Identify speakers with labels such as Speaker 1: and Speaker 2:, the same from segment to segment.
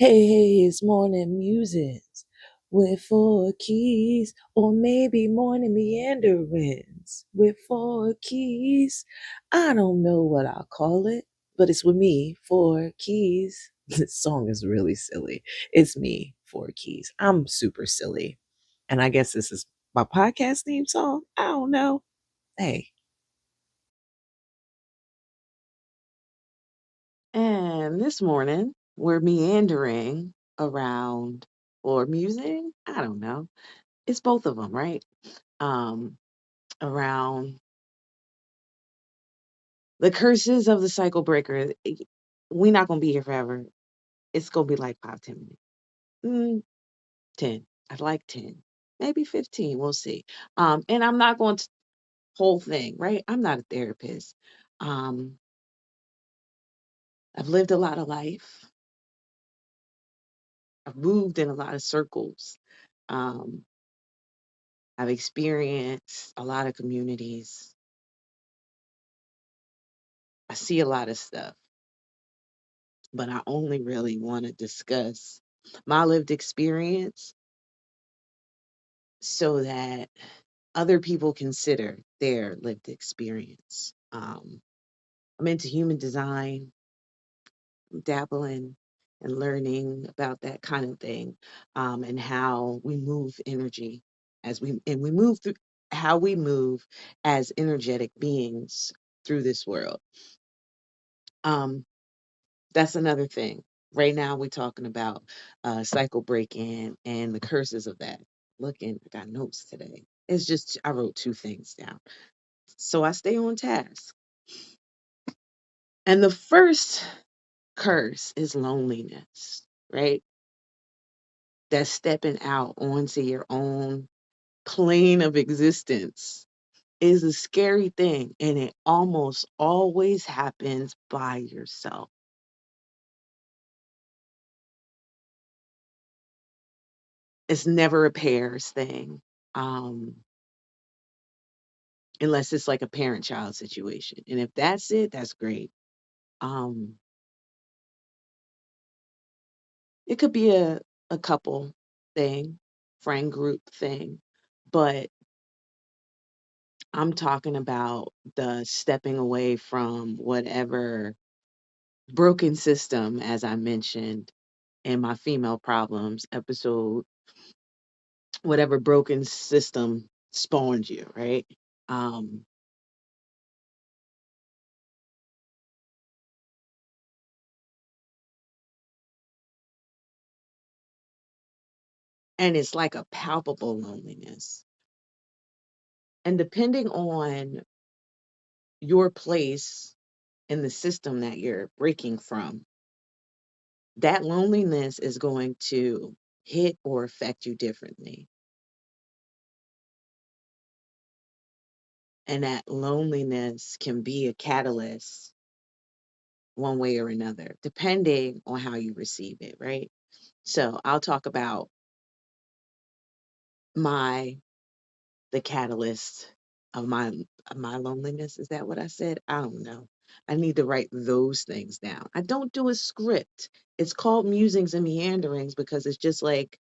Speaker 1: Hey, it's morning musings with four keys, or maybe morning meanderings with four keys. I don't know what I'll call it, but it's with me, four keys. This song is really silly. It's me, four keys. I'm super silly. And I guess this is my podcast theme song. I don't know. Hey. And this morning, we're meandering around or musing. I don't know. It's both of them, right? Um, Around the curses of the cycle breaker. We're not gonna be here forever. It's gonna be like 5, 10 minutes. 10. I'd like 10, maybe 15. We'll see. And I'm not going to whole thing, right? I'm not a therapist. Um, I've lived a lot of life. I've moved in a lot of circles. Um, I've experienced a lot of communities. I see a lot of stuff, but I only really want to discuss my lived experience so that other people consider their lived experience. I'm into human design, dabbling and learning about that kind of thing, and how we move energy we move through how we move as energetic beings through this world. Um, that's another thing. Right now, we're talking about cycle breaking and the curses of that. Looking, I got notes today. It's just I wrote two things down, so I stay on task. And the first curse is loneliness, right? That's stepping out onto your own plane of existence is a scary thing, and it almost always happens by yourself. It's never a pairs thing. Um, Unless it's like a parent child situation. And if that's it, that's great. Um, it could be a couple thing, friend group thing, but I'm talking about the stepping away from whatever broken system, as I mentioned in my female problems episode, whatever broken system spawned you, right? Um, and it's like a palpable loneliness. And depending on your place in the system that you're breaking from, that loneliness is going to hit or affect you differently. And that loneliness can be a catalyst one way or another, depending on how you receive it, right? So I'll talk about my the catalyst of my loneliness. Is that what I said? I don't know. I need to write those things down. I don't do a script. It's called musings and meanderings because it's just like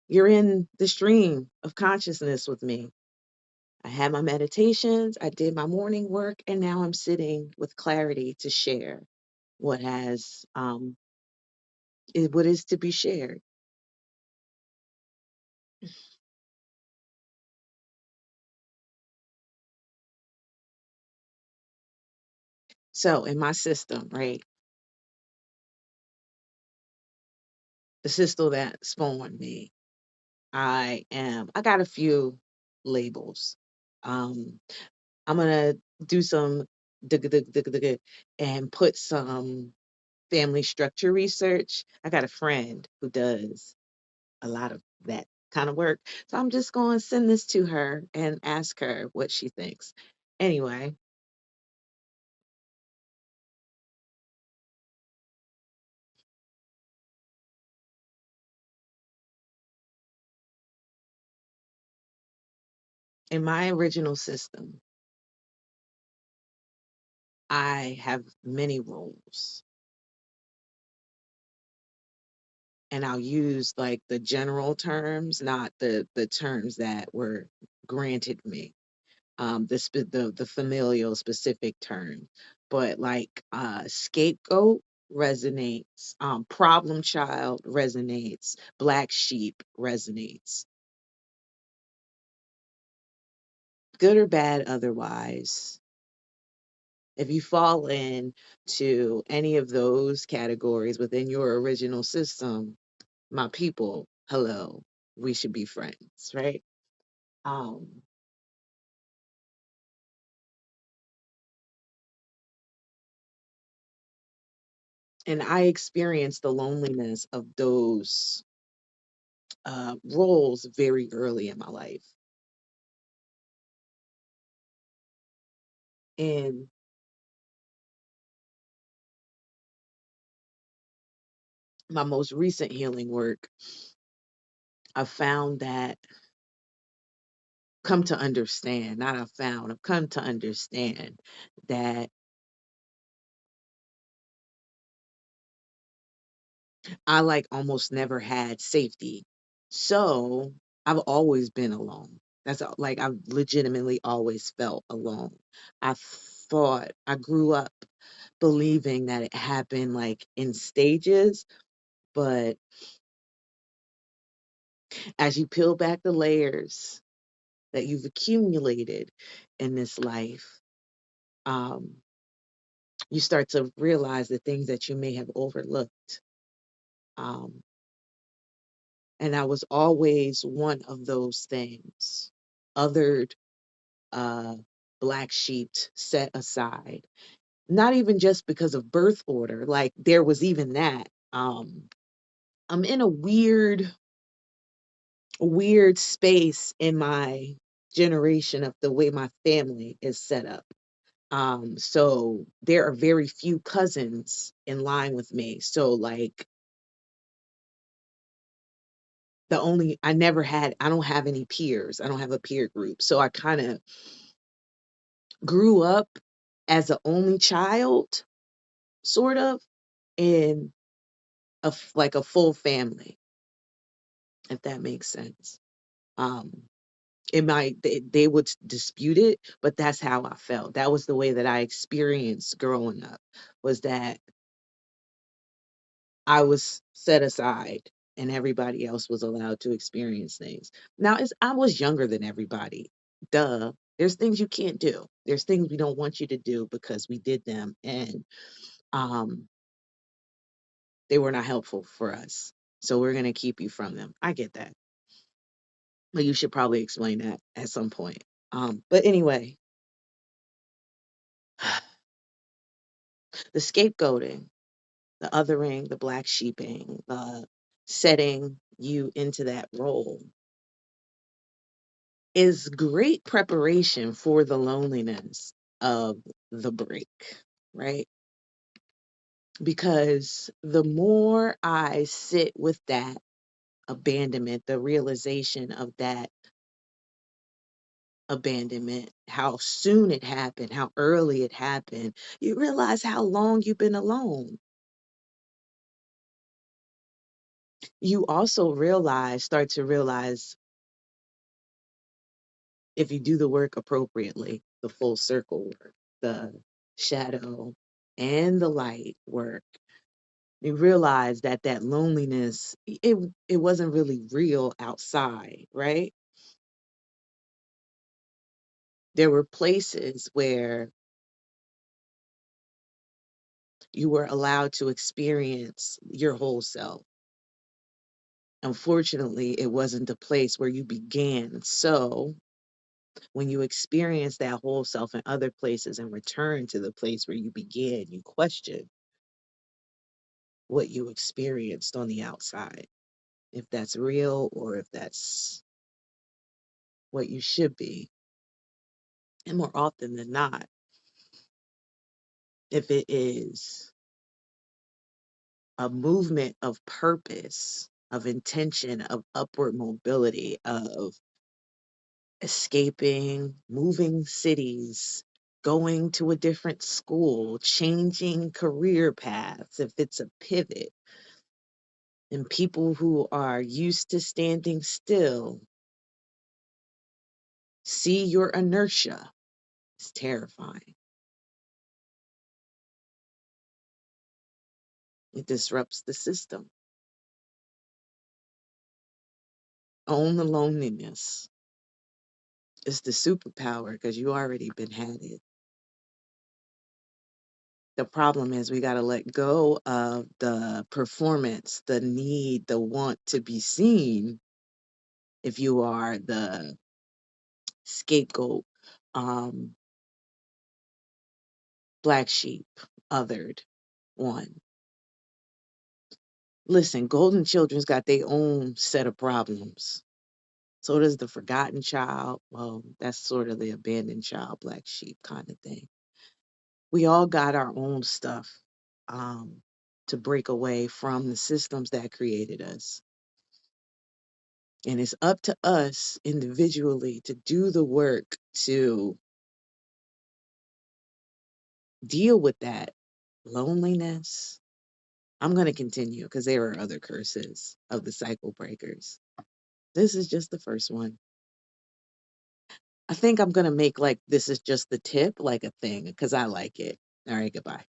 Speaker 1: you're in the stream of consciousness with me. I had my meditations, I did my morning work, and now I'm sitting with clarity to share what what is to be shared. So in my system, right, the system that spawned me, I got a few labels. Um, I'm gonna do some dig dig dig dig and put some family structure research. I got a friend who does a lot of that kind of work. So I'm just going to send this to her and ask her what she thinks. Anyway, in my original system, I have many roles. and I'll use like the general terms, not the terms that were granted me, the familial specific term, but like scapegoat resonates, problem child resonates, black sheep resonates, good or bad otherwise. If you fall into any of those categories within your original system, my people, hello, we should be friends, right? Um, and I experienced the loneliness of those roles very early in my life. In my most recent healing work, I found that, come to understand, not I found, I've come to understand that I like almost never had safety. So I've always been alone. Like I've legitimately always felt alone. I I grew up believing that it happened like in stages, but as you peel back the layers that you've accumulated in this life, um, you start to realize the things that you may have overlooked. Um, and I was always one of those things, othered, uh, black sheep, set aside. Not even just because of birth order, like there was even that. I'm in a weird space in my generation of the way my family is set up. So there are very few cousins in line with me. So like I don't have any peers. I don't have a peer group. So I kind of grew up as an only child, sort of, in like a full family, if that makes sense. Um, they would dispute it, but that's how I felt. That was the way that I experienced growing up, was that I was set aside and everybody else was allowed to experience things. Now, I was younger than everybody. Duh. There's things you can't do. There's things we don't want you to do because we did them and um they were not helpful for us. So we're going to keep you from them. I get that. But you should probably explain that at some point. But anyway, the scapegoating, the othering, the black sheeping, setting you into that role is great preparation for the loneliness of the break, right? Because the more I sit with that abandonment, the realization of that abandonment, how soon it happened, how early it happened, you realize how long you've been alone. You also start to realize, if you do the work appropriately, the full circle work, the shadow and the light work, you realize that that loneliness, it wasn't really real outside, right? There were places where you were allowed to experience your whole self. Unfortunately, it wasn't the place where you began. So when you experience that whole self in other places and return to the place where you began, you question what you experienced on the outside, if that's real or if that's what you should be. And more often than not, if it is a movement of purpose, of intention, of upward mobility, of escaping, moving cities, going to a different school, changing career paths, if it's a pivot, And people who are used to standing still see your inertia. It's terrifying. It disrupts the system. Own the loneliness. It's the superpower because you already been had it. The problem is we got to let go of the performance, the need, the want to be seen if you are the scapegoat, um, black sheep, othered one. Listen, golden children's got their own set of problems. So does the forgotten child. Well, that's sort of the abandoned child, black sheep kind of thing. We all got our own stuff um, to break away from the systems that created us. And it's up to us individually to do the work to deal with that loneliness. I'm going to continue because there are other curses of the cycle breakers. This is just the first one. I think I'm going to make like this is just the tip, like a thing, because I like it. All right, goodbye.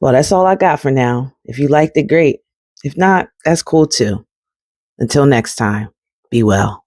Speaker 2: Well, that's all I got for now. If you liked it, great. If not, that's cool too. Until next time, be well.